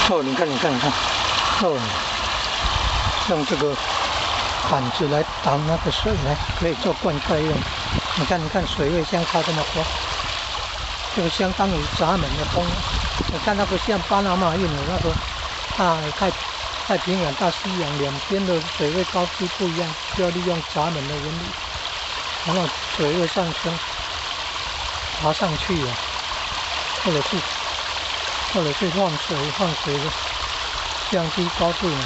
哦，你看，哦，用这个板子来挡那个水呢，可以做灌溉用。你看，水位相差这么多，这个相当于闸门的风。你看那个像巴拿马运河那个太平洋、大西洋两边的水位高低不一样，就要利用闸门的原理，然后水位上升，爬上去了，或者是放水的降低高度了，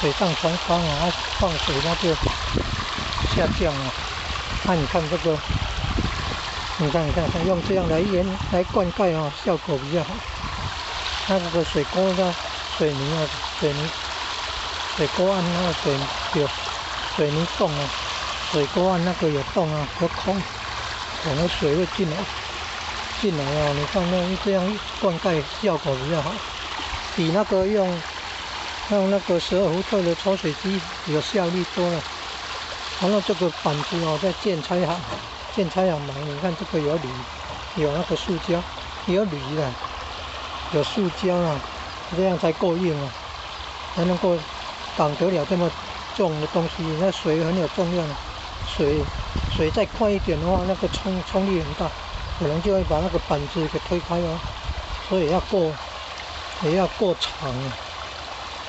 水上船方啊，放水那就下降了。那你看这个，你看，用这样来灌溉啊，效果比较好。那这个水沟的水泥啊，水沟岸那个有水泥洞啊，水沟岸那个有洞啊，有空，那个水会进来啊。你看这样灌溉效果比较好，比那个用那个12伏特的抽水机有效率多了。然后这个板子哦，在建材行买，你看这个有铝，有那个塑胶，有铝的，有塑胶啊，这样才够硬啊，才能够挡得了这么重的东西。那水很有重量，水再快一点的话，那个冲力很大，可能就会把那个板子给推开哦。所以也要够长啊，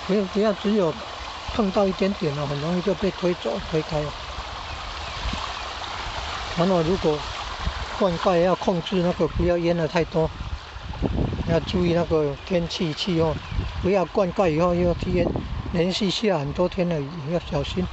不要只有碰到一点点哦，很容易就被推开了。然后如果灌溉要控制那个，不要淹得太多，要注意那个天气气候，不要灌溉以后又连续下很多天的雨，要小心。